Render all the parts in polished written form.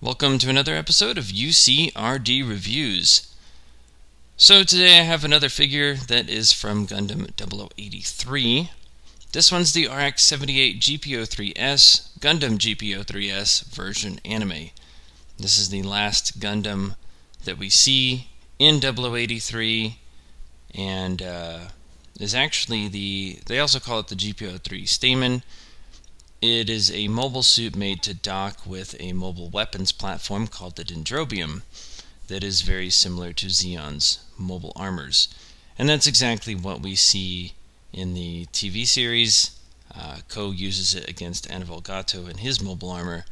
Welcome to another episode of UCRD Reviews. So today I have another figure that is from Gundam 0083. This one's the RX-78GP03S Gundam GP03S version anime. This is the last Gundam that we see in 0083 and is actually they also call it the GP03 Stamen. It is a mobile suit made to dock with a mobile weapons platform called the Dendrobium that is very similar to Zeon's mobile armors. And that's exactly what we see in the TV series. Ko uses it against Anivel Gato in his mobile armor,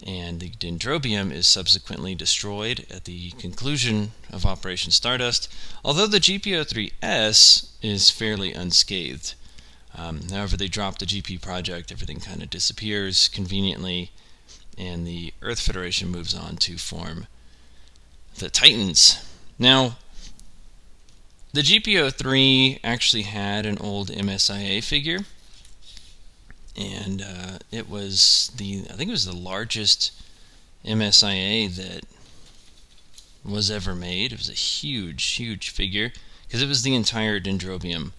and the Dendrobium is subsequently destroyed at the conclusion of Operation Stardust, although the GP03S is fairly unscathed. However, they drop the GP project, everything kind of disappears conveniently, and the Earth Federation moves on to form the Titans. Now, the GP03 actually had an old MSiA figure, and I think it was the largest MSiA that was ever made. It was a huge figure, because it was the entire Dendrobium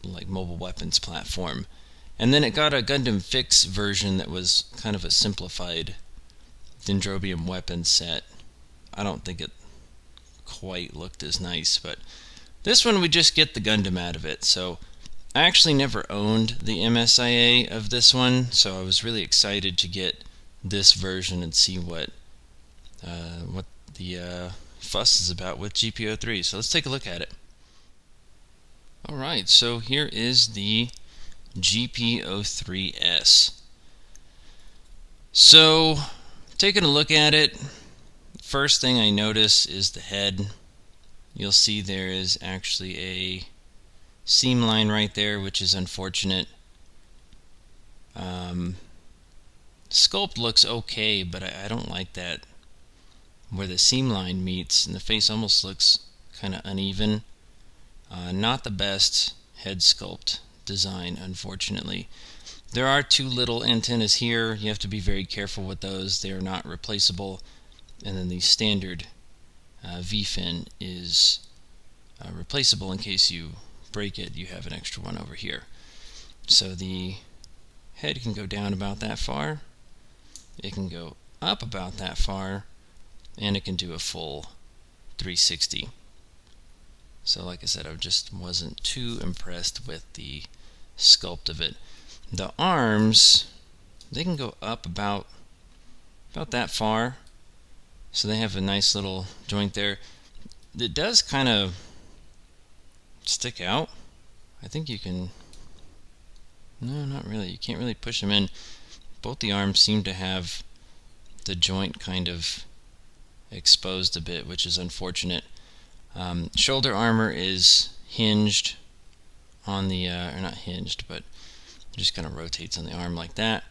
like mobile weapons platform. And then it got a Gundam FIX version that was kind of a simplified Dendrobium weapon set. I don't think it quite looked as nice, but this one we just get the Gundam out of it. So I actually never owned the MSiA of this one, so I was really excited to get this version and see what the fuss is about with GP03. So let's take a look at it. Alright, so here is the GP03S. So, taking a look at it, first thing I notice is the head. You'll see there is actually a seam line right there, which is unfortunate. Sculpt looks okay, but I don't like that where the seam line meets, and the face almost looks kind of uneven. Not the best head sculpt design, unfortunately. There are two little antennas here. You have to be very careful with those. They are not replaceable. And then the standard V-fin is replaceable in case you break it. You have an extra one over here. So the head can go down about that far. It can go up about that far. And it can do a full 360. So like I said, I just wasn't too impressed with the sculpt of it. The arms, they can go up about that far. So they have a nice little joint there. It does kind of stick out. I think you can... No, not really. You can't really push them in. Both the arms seem to have the joint kind of exposed a bit, which is unfortunate. Shoulder armor is hinged on the, or not hinged, but it just kind of rotates on the arm like that.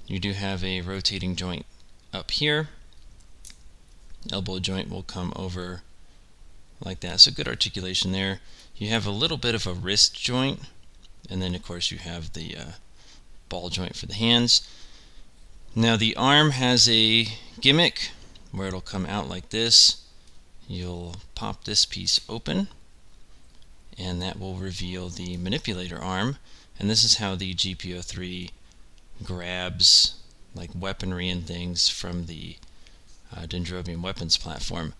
You do have a rotating joint up here. Elbow joint will come over like that, so good articulation there. You have a little bit of a wrist joint, and then of course you have the ball joint for the hands. Now the arm has a gimmick where it'll come out like this. You'll pop this piece open, and that will reveal the manipulator arm, and this is how the GP03 grabs like weaponry and things from the Dendrobium weapons platform.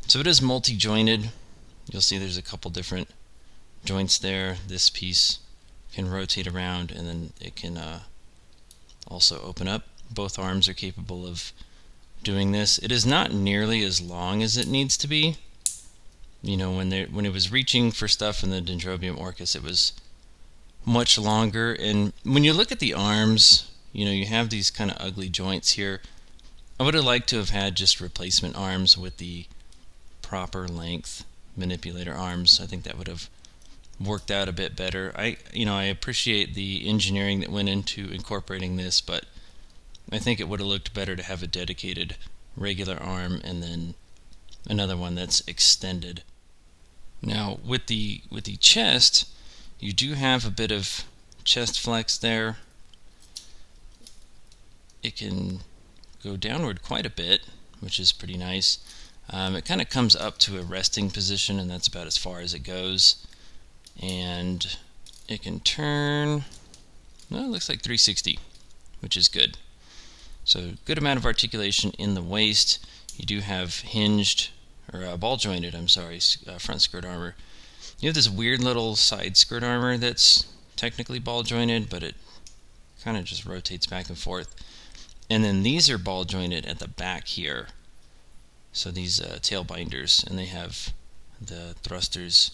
So it is multi-jointed. You'll see there's a couple different joints there. This piece can rotate around, and then it can also open up. Both arms are capable of doing this. It is not nearly as long as it needs to be. You know, when it was reaching for stuff in the Dendrobium Orcus, it was much longer. And when you look at the arms, you know, you have these kind of ugly joints here. I would have liked to have had just replacement arms with the proper length manipulator arms. I think that would have worked out a bit better. I appreciate the engineering that went into incorporating this, but I think it would have looked better to have a dedicated regular arm and then another one that's extended. Now with the chest, you do have a bit of chest flex there. It can go downward quite a bit, which is pretty nice. It kind of comes up to a resting position, and that's about as far as it goes. And it can turn, well, it looks like 360, which is good. So good amount of articulation in the waist. You do have hinged, or ball jointed, I'm sorry, front skirt armor. You have this weird little side skirt armor that's technically ball jointed, but it kind of just rotates back and forth. And then these are ball jointed at the back here. So these tail binders, and they have the thrusters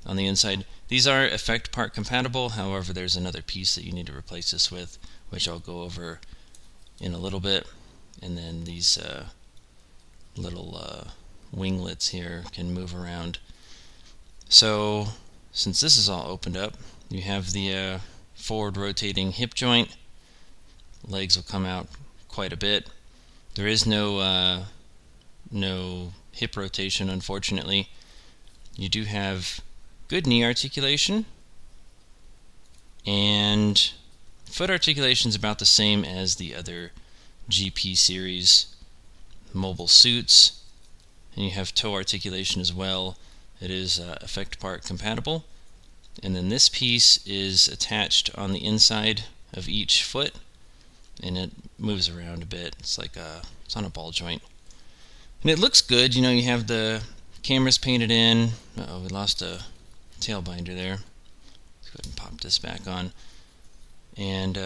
on the inside. These are effect part compatible, however there's another piece that you need to replace this with, which I'll go over in a little bit. And then these little winglets here can move around. So since this is all opened up, you have the forward rotating hip joint. Legs will come out quite a bit. There is no hip rotation, unfortunately. You do have good knee articulation, and foot articulation is about the same as the other GP series mobile suits, and you have toe articulation as well. It is effect part compatible, and then this piece is attached on the inside of each foot, and it moves around a bit. It's like it's on a ball joint, and it looks good. You know, you have the cameras painted in. Uh-oh, we lost a tail binder there. Let's go ahead and pop this back on. And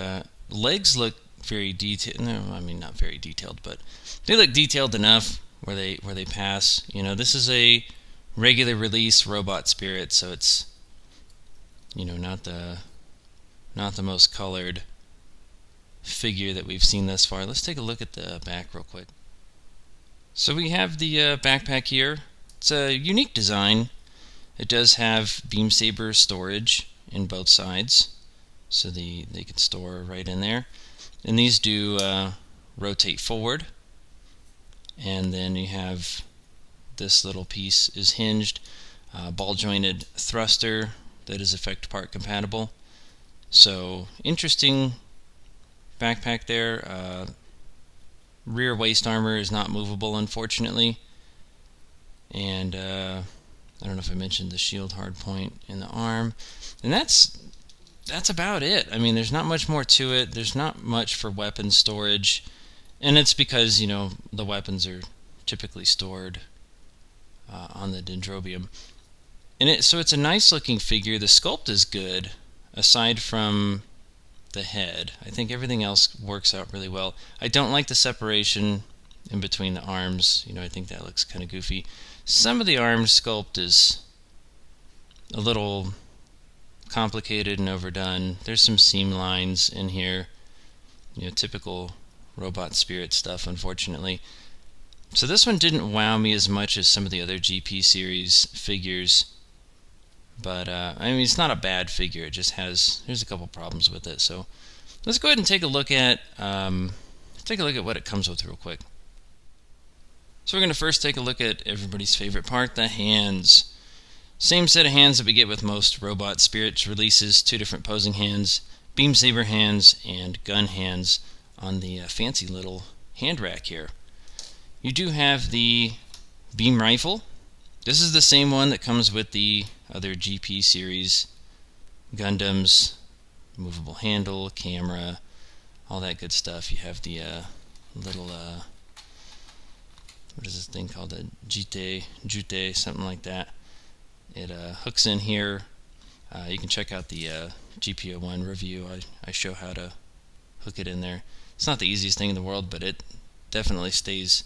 legs look very detailed. No, I mean not very detailed, but they look detailed enough where they pass. You know, this is a regular release Robot Spirit, so it's, you know, not the most colored figure that we've seen thus far. Let's take a look at the back real quick. So we have the backpack here. It's a unique design. It does have beam saber storage in both sides, so they can store right in there. And these do rotate forward. And then you have this little piece is hinged, ball jointed thruster that is effect part compatible. So interesting backpack there. Rear waist armor is not movable, unfortunately. And I don't know if I mentioned the shield hardpoint in the arm. And that's about it. I mean, there's not much more to it. There's not much for weapon storage. And it's because, you know, the weapons are typically stored on the Dendrobium. And so it's a nice looking figure. The sculpt is good, aside from the head. I think everything else works out really well. I don't like the separation in between the arms. You know, I think that looks kind of goofy. Some of the arm sculpt is a little complicated and overdone. There's some seam lines in here, you know, typical Robot Spirit stuff, unfortunately. So this one didn't wow me as much as some of the other GP series figures, but I mean, it's not a bad figure. It just there's a couple problems with it. So let's go ahead and take a look at what it comes with real quick. So we're going to first take a look at everybody's favorite part, the hands. Same set of hands that we get with most Robot Spirits releases, two different posing hands, beam saber hands, and gun hands on the fancy little hand rack here. You do have the beam rifle. This is the same one that comes with the other GP series Gundams, movable handle, camera, all that good stuff. You have the little what is this thing called? A jute, something like that. It hooks in here. You can check out the GP01 review. I show how to hook it in there. It's not the easiest thing in the world, but it definitely stays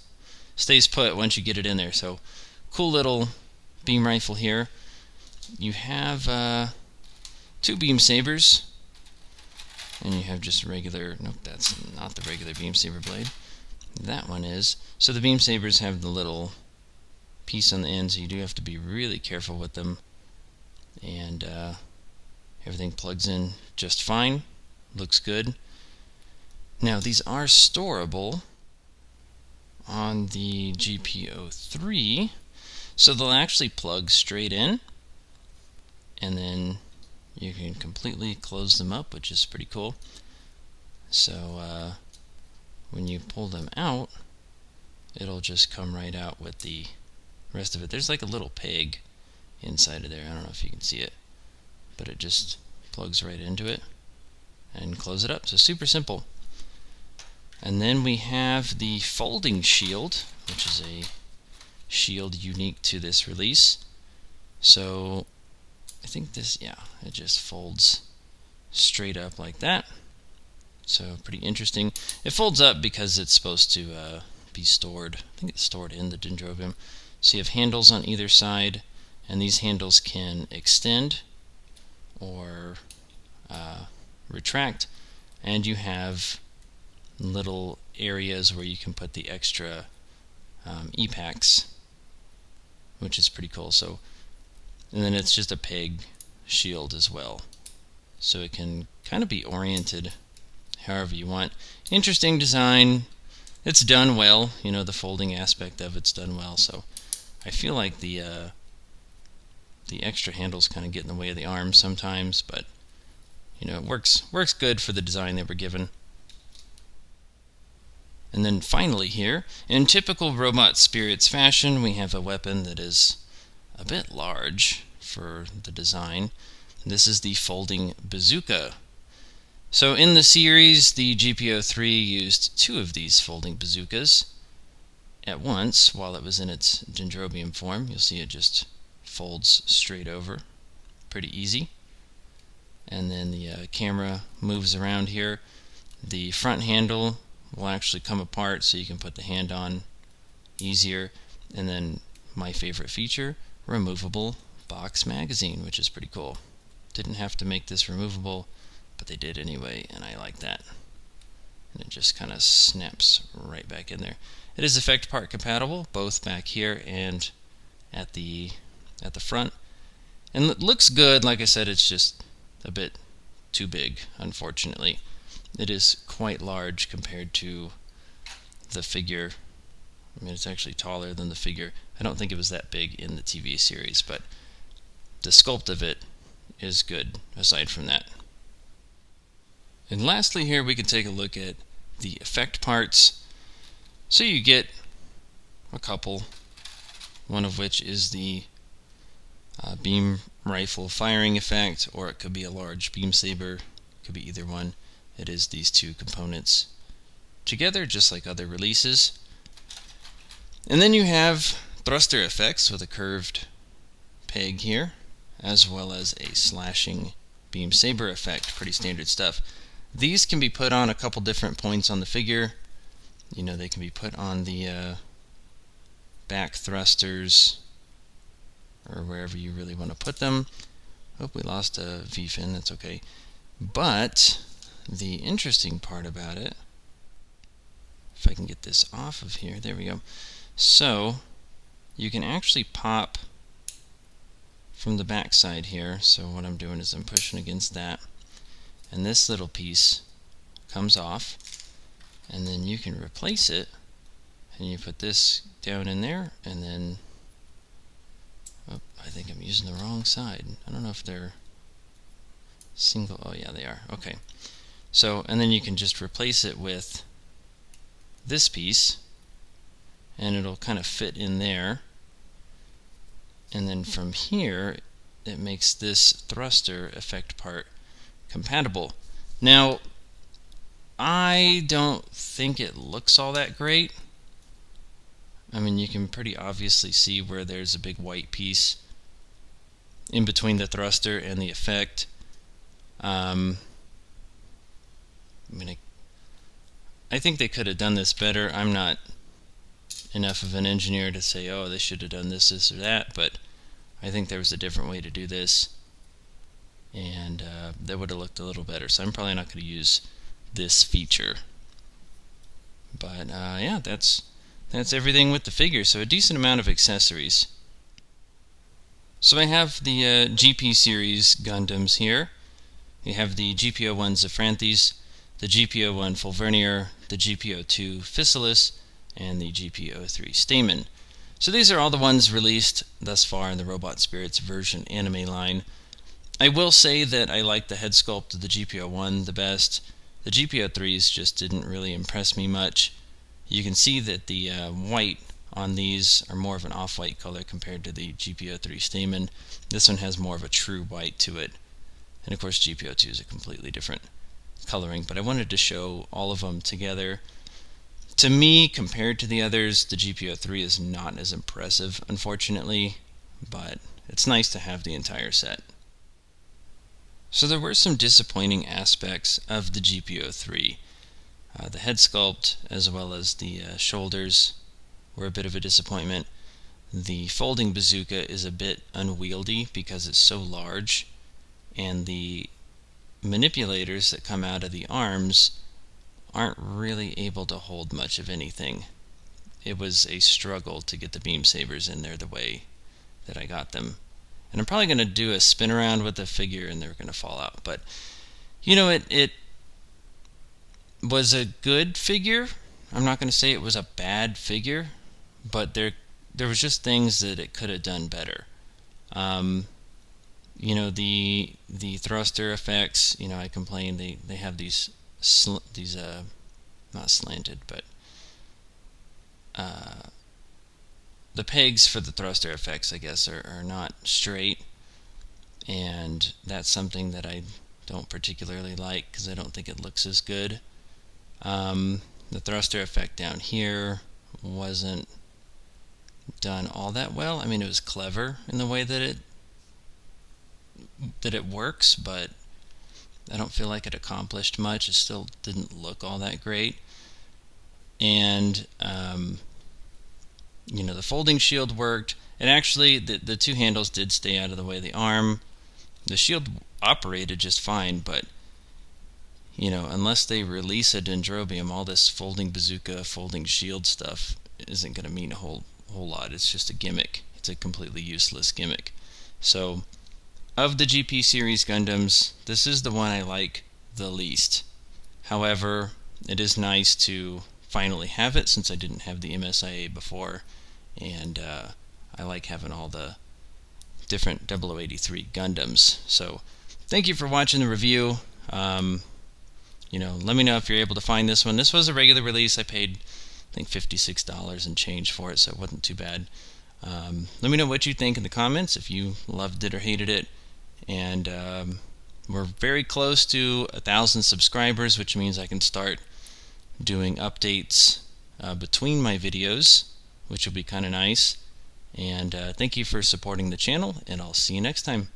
put once you get it in there. So cool little beam rifle here. You have two beam sabers, and you have just regular. Nope, that's not the regular beam saber blade. That one is. So the beam sabers have the little piece on the end, so you do have to be really careful with them. And everything plugs in just fine. Looks good. Now these are storable on the GP03, so they'll actually plug straight in, and then you can completely close them up, which is pretty cool. So when you pull them out, it'll just come right out with the rest of it. There's like a little peg inside of there. I don't know if you can see it, but it just plugs right into it and close it up. So super simple. And then we have the folding shield, which is a shield unique to this release. So I think this, yeah, it just folds straight up like that. So pretty interesting. It folds up because it's supposed to be stored. I think it's stored in the dendrobium. So you have handles on either side, and these handles can extend or retract, and you have little areas where you can put the extra e-packs, which is pretty cool. So, and then it's just a peg shield as well, so it can kind of be oriented however you want. Interesting design. It's done well. You know, the folding aspect of it's done well. So I feel like the extra handles kind of get in the way of the arm sometimes, but you know, it works good for the design they were given. And then finally here, in typical Robot Spirits fashion, we have a weapon that is a bit large for the design. This is the folding bazooka. So in the series, the GP03 used 2 of these folding bazookas at once while it was in its dendrobium form. You'll see it just folds straight over. Pretty easy. And then the camera moves around here. The front handle will actually come apart so you can put the hand on easier. And then my favorite feature, removable box magazine, which is pretty cool. Didn't have to make this removable, but they did anyway, and I like that. And it just kind of snaps right back in there. It is effect part compatible, both back here and at the front. And it looks good. Like I said, it's just a bit too big, unfortunately. It is quite large compared to the figure. I mean, it's actually taller than the figure. I don't think it was that big in the TV series, but the sculpt of it is good aside from that. And lastly here we can take a look at the effect parts. So you get a couple, one of which is the beam rifle firing effect, or it could be a large beam saber. Could be either one. It is these 2 components together, just like other releases. And then you have thruster effects with a curved peg here, as well as a slashing beam saber effect. Pretty standard stuff. These can be put on a couple different points on the figure. You know, they can be put on the back thrusters or wherever you really want to put them. Oh, we lost a V-fin, that's okay. But the interesting part about it, if I can get this off of here, there we go. So you can actually pop from the back side here. So what I'm doing is I'm pushing against that, and this little piece comes off, and then you can replace it, and you put this down in there, and then I think I'm using the wrong side. I don't know if they're single. Oh yeah, they are. Okay. So, and then you can just replace it with this piece, and it'll kind of fit in there. And then from here, it makes this thruster effect part compatible. Now, I don't think it looks all that great. I mean, you can pretty obviously see where there's a big white piece in between the thruster and the effect. I think they could have done this better. I'm not enough of an engineer to say, oh, they should have done this, this, or that, but I think there was a different way to do this, and that would have looked a little better. So I'm probably not going to use this feature. But yeah, that's everything with the figure. So a decent amount of accessories. So I have the GP series Gundams here. You have the GP01 Zephranthes, the GP01 Fulvernier, the GP02 Physalis, and the GP03 Stamen. So these are all the ones released thus far in the Robot Spirits version anime line. I will say that I like the head sculpt of the GP01 the best. The GP03s just didn't really impress me much. You can see that the white on these are more of an off-white color compared to the GP03 Stamen. This one has more of a true white to it. And of course GP02 is a completely different coloring, but I wanted to show all of them together. To me, compared to the others, the GP03 is not as impressive, unfortunately, but it's nice to have the entire set. So there were some disappointing aspects of the GP03. The head sculpt as well as the shoulders were a bit of a disappointment. The folding bazooka is a bit unwieldy because it's so large, and the manipulators that come out of the arms aren't really able to hold much of anything. It was a struggle to get the beam sabers in there the way that I got them. And I'm probably going to do a spin around with the figure and they're going to fall out. But, you know, it was a good figure. I'm not going to say it was a bad figure, but there was just things that it could have done better. You know, the thruster effects, you know, I complained they have these not slanted, but the pegs for the thruster effects, I guess, are not straight, and that's something that I don't particularly like because I don't think it looks as good. The thruster effect down here wasn't done all that well. I mean, it was clever in the way that it works, but I don't feel like it accomplished much. It still didn't look all that great. And you know, the folding shield worked, and actually the two handles did stay out of the way of the arm. The shield operated just fine, but you know, unless they release a Dendrobium, all this folding bazooka, folding shield stuff isn't going to mean a whole lot. It's just a gimmick. It's a completely useless gimmick. So, of the GP series Gundams, this is the one I like the least. However, it is nice to finally have it since I didn't have the MSiA before, and I like having all the different 0083 Gundams. So, thank you for watching the review. You know, let me know if you're able to find this one. This was a regular release. I paid, I think, $56 and change for it, so it wasn't too bad. Let me know what you think in the comments, if you loved it or hated it. And we're very close to 1,000 subscribers, which means I can start doing updates between my videos, which will be kind of nice. And thank you for supporting the channel, and I'll see you next time.